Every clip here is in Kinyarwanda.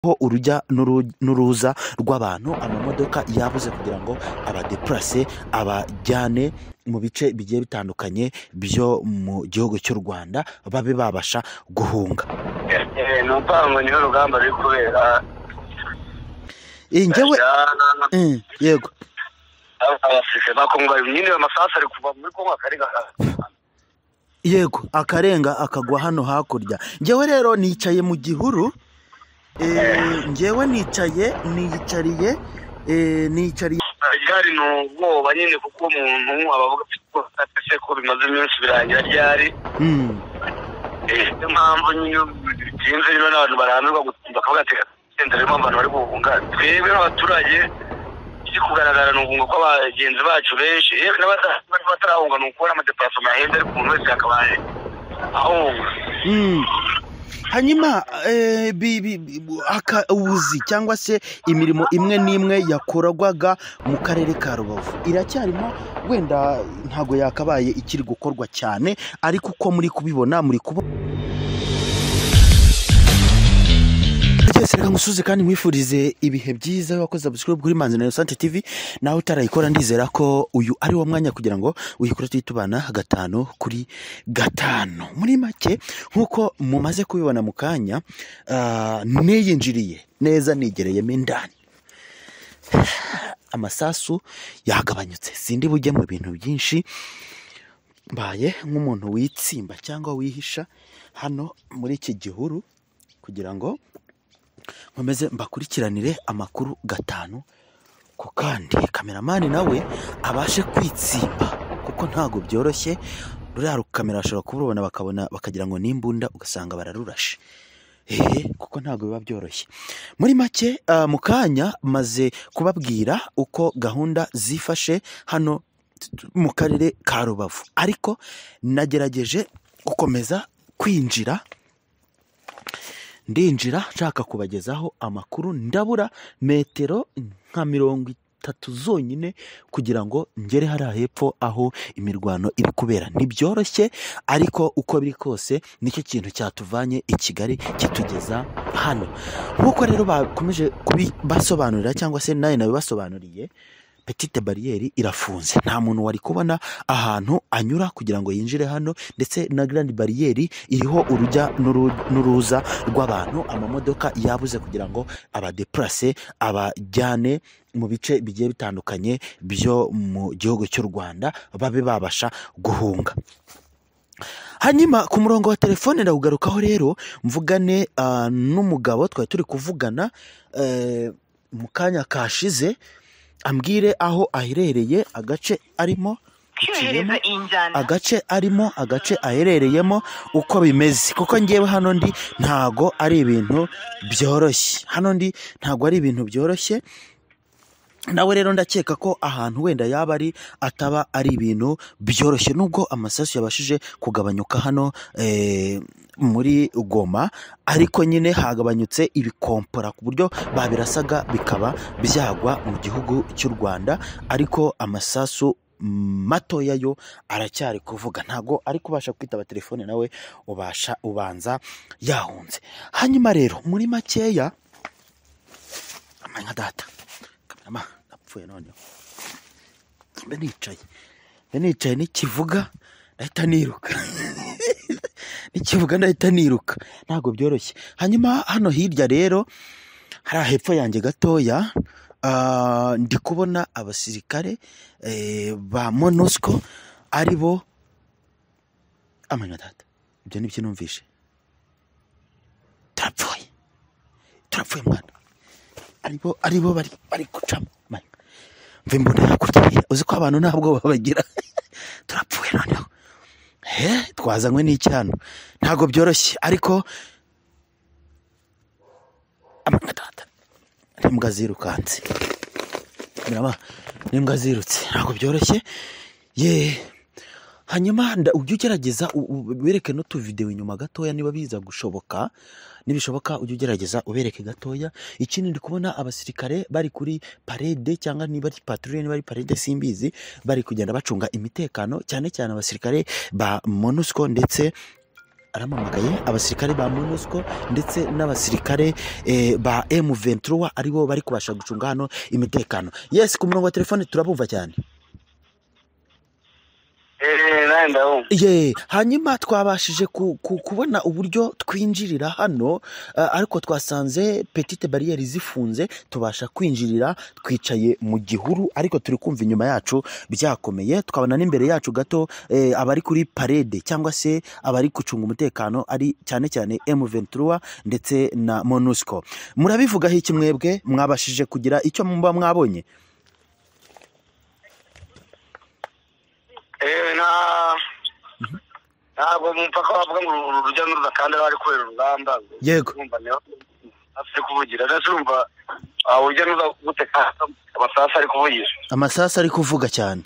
ho urujya n'uruza rw'abantu, amamodoka yabuze kugira ngo abadeplase abajyane mu bice bigiye bitandukanye byo mu gihugu cy'u Rwanda babe babasha guhunga. Nupango niho rugamba ruri kubera njyewe yego abafise bakongo nyine amasasu ari kuva muri Kongo akarenga yego akarenga akagwa hano hakurya. Njyewe rero nicaye mu gihuru, njyewe niyicariye ryari n'ubwoba nyine kuko umuntu abavuga ko bimaze iminsi birangira ryari niyo mpamvu nyine byinze rero n'abantu barambirwa gutumva akavuga ati senderemo abantu bari guhunga. Twebwe n'abaturage iri kugaragara ni uguhunga kw'abagenzi bacu benshi, n'abatarahunga ni ukubona amadeparasoma ahenze ariko umuntu wese yakabaye ahunga. hanyuma ubuzi cyangwa se imirimo imwe n'imwe yakorwaga mu karere ka Rubavu iracyarimo, wenda ntago yakabaye ikiri gukorwa cyane, ariko uko muri kubibona muri kubona reka musuze kandi mwifurize ibihe byiza. Wakoze subscribe kuri Manzi na Innocent TV, nawe utarayikora ndizera ko uyu ari wo mwanya kugira ngo uyikore tuyitubana 5 kuri 5. Muri make nkuko mumaze kubibona mu kanya, niyinjiriye neza nigereyemo indani, amasasu yagabanyutse, sindi bujye mu bintu byinshi, mbaye nk'umuntu witsimba cyangwa wihisha hano muri iki gihuru kugira ngo nkomeze mbakurikiranire amakuru 5 ku kandi. Kameramani nawe abashe kwitsimba kuko ntago byoroshye, ruriya kamera ashobora kurubona bakagira ngo n'imbunda ugasanga bararurashe, kuko ntago biba byoroshye. Muri make mu kanya maze kubabwira uko gahunda zifashe hano mu karere ka Rubavu, ariko nagerageje gukomeza kwinjira, ndinjira nshaka kubagezaho amakuru, ndabura metero nka 30 zonyine kugira ngo ngere hariya hepfo aho imirwano iri kubera. Ntibyoroshye, ariko uko biri kose nicyo kintu cyatuvanye i Kigali kitugeza hano. Nk'uko rero bakomeje kubibasobanurira cyangwa se nawe nabibasobanuriye, petite barriere irafunze, nta muntu wari kubona ahantu anyura kugira ngo yinjire hano, ndetse na grande barriere iriho urujya n'uruza rw'abantu, amamodoka yabuze kugira ngo abadeplase abajyane mu bice bigiye bitandukanye byo mu gihugu cy'u Rwanda babe babasha guhunga. Hanyuma ku murongo wa telefone ndawugarukaho rero mvugane n'umugabo twari turi kuvugana mu kanya kashize, ambwire aho aherereye, agace arimo agace aherereyemo uko bimeze, kuko ngewe hano ndi ntago ari ibintu byoroshye, ntago ari ibintu byoroshye. Nawe rero ndakeka ko ahantu wenda yaba ari ataba ari ibintu byoroshye, nubwo amasasu yabashije kugabanyuka hano muri Goma, ariko nyine hagabanyutse ibikompora ku buryo babirasaga bikaba byagwa mu gihugu cy'u Rwanda, ariko amasasu matoya yo aracyari kuvuga, ntago ari kubasha kwitaba telefone, nawe ubanza yahunze. Hanyuma rero muri makeya amanya data kamerama napfuye none nicaye nikivuga ndahita niruka ndahita niruka, ntago byoroshye. Hanyuma hano hirya rero hari hepfo yanjye gatoya, ndi kubona abasirikare ba MONUSCO, aribo amanya data, ibyo nibyo numvishe, turapfuye mwana, aribo bari gucamo mve mbona hakurya, uzi ko abantu ntabwo babagira turapfuye noneho, twazanywe n'icyano, ntago byoroshye, ariko amanya data n'imbwa zirukanse, n'imbwa zirutse, ntabwo byoroshye Hanyuma ujye ugerageza ubereke no tuvideo inyuma gatoya niba biza gushoboka, nibishoboka ujye ugerageza ubereke gatoya. Ikindi ndi kubona abasirikare bari kuri parade cyangwa niba ari patrouille niba ari parade simbizi, bari kugenda bacunga imitekano, cyane cyane abasirikare ba MONUSCO ndetse aramamagaye abasirikare ba MONUSCO ndetse n'abasirikare ba M23 aribo bari kubasha gucunga hano imitekano. Yes, ku murongo wa telefone turabumva cyane. Hanyuma twabashije kubona uburyo twinjirira hano, ariko twasanze petite barriere zifunze, tubasha kwinjirira twicaye mu gihuru, ariko turi kumva inyuma yacu byakomeye. Twabona n'imbere yacu gato abari kuri parade cyangwa se abari gucunga umutekano ari cyane cyane M23 ndetse na MONUSCO. Murabivugaho iki mwebwe? Mwabashije kugira icyo mumba mwabonye? ntabwo mupaka bavuga ngo urujya n'uruza kandi bari kubera urugamba. Yego, afite kuvugira ndetse urumva urujya n'uruza guteka amasasu ari kuvugira, amasasu ari kuvuga cyane.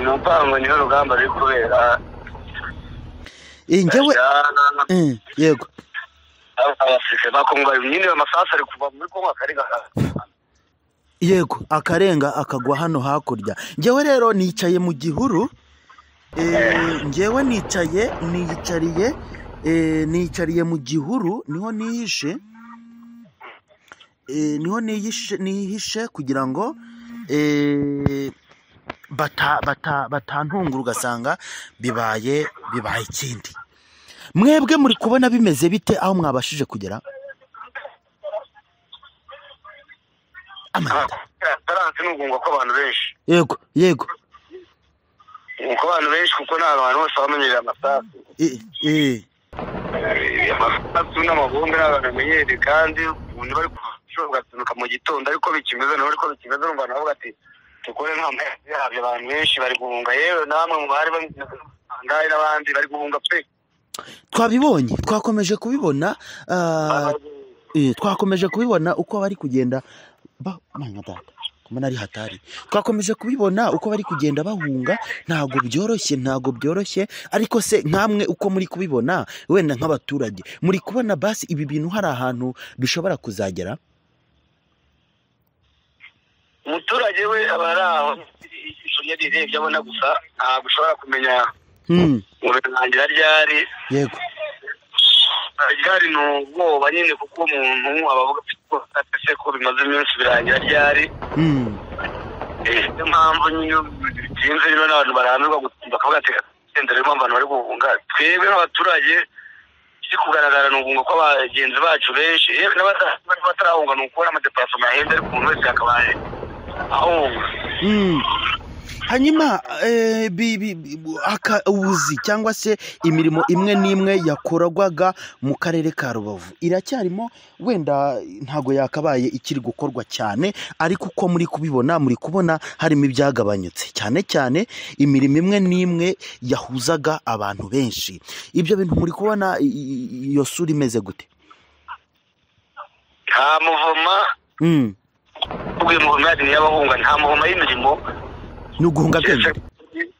ni upango niho urugamba ruri kubera. Njyewe yego, abasirikare ba Kongo nyine amasasu ari kuva muri Kongo akarenga. Yego, akarenga akagwa hano hakurya. Njyewe rero nicaye mu gihuru, njyewe nicariye mu gihuru, niho nihishe kugira ngo batantungura ugasanga bibaye ikindi. Mwebwe muri kubona bimeze bite aho mwabashije kugera? Taranze n'ugunga ko abantu benshi. Yego, uko abantu benshi kuko nta bantu bose bamenyereye amasasu. Amasasu n'amabombe n'abantu bamenyereye, kandi ubundi bari kugasohoka mu gitondo ariko bikimeze urumva navuga ati tukore nk'amazi yabyo. Abantu benshi bari guhunga, yewe namwe mu bari bangaye n'abandi bari guhunga pe. Twabibonye, twakomeje kubibona uko bari kugenda ari hatari. Twakomeje kubibona uko bari kugenda bahunga. Ntago byoroshye, ariko se nkamwe uko muri kubibona, wenda nk'abaturage muri kubona basi ibi bintu hari ahantu bishobora kuzagera? Umuturage we aba ari aho ijisho rye rirebye abona gusa, ntabwo ushobora kumenya ngo birangira ryari. Yego, ryari ni ubwoba nyine, kuko umuntu aba avuga ko bimaze iminsi birangira ryari. Niyo mpamvu nyine bitinze, rero n'abantu barambirwa bakavuga ati rero abantu bari guhunga. Twebwe nk'abaturage kiri kugaragara ni uguhunga kw'abagenzi bacu benshi, n'abatarahunga ni ukubona amadepasoma ahenze, ariko umuntu wese yakabaye ahunga. Hanyuma ubuzi cyangwa se imirimo imwe n'imwe yakorwaga mu karere ka Rubavu iracyarimo, wenda ntago yakabaye ikiri gukorwa cyane, ariko uko muri kubona harimo ibyagabanyutse, cyane cyane imirimo imwe n'imwe yahuzaga abantu benshi. Ibyo bintu muri kubona iyo sura imeze gute? Nta muvoma ubwiye muvoma y'abahunga, nta muvoma y'imirimo n'uguhunga bwenge.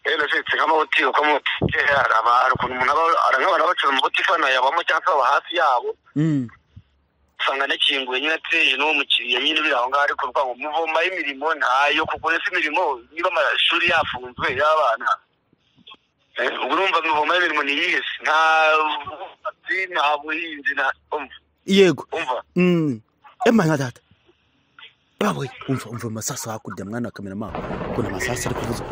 Ndetse nk'amabutike hari ukuntu umuntu nk'abantu bacuruza mu butike hano yabamo cyangwa aba hafi yabo, usanga anakinguye nyine ateye n'uwo mukiriya nyine biri aho ngaho, ariko uvuga ngo muvoma y'imirimo ntayo, kuko ese imirimo niba amashuri yafunzwe y'abana, ubwo urumva muvoma y'imirimo ni iyihe? Nta buhinzi, yego, nka data bawe umva amasasu hakurya, mwana kameraman, kuna amasasu ari kuvuza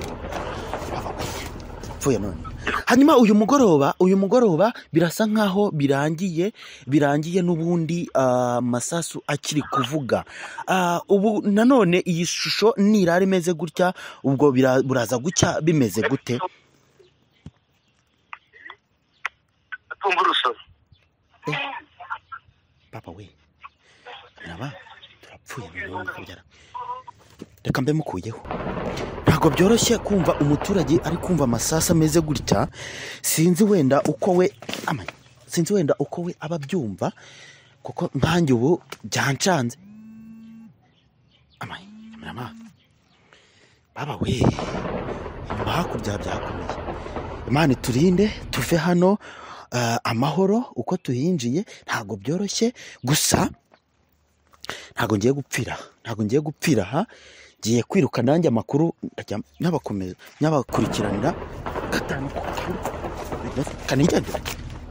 pfuye none. Hanyuma uyu mugoroba birasa nkaho birangiye n'ubundi amasasu akiri kuvuga. Ubu nanone iyi shusho nirara imeze gutya, ubwo buraza gucya bimeze gute? Tumva urusoro papa we, reka mbe mukuyeho. Ntabwo byoroshye kumva umuturage ari kumva amasasu ameze gutya. Sinzi wenda uko we aba byumva, kuko nkanjye ubu byancanze. Baba we, inyuma hakurya byakomeye. Imana iturinde tuve hano amahoro. Uko tuhinjiye ntabwo byoroshye, gusa ntabwo ngiye gupfira aha. Ngiye kwiruka nanjye amakuru nyabakurikiranira gatanu kanijyandira.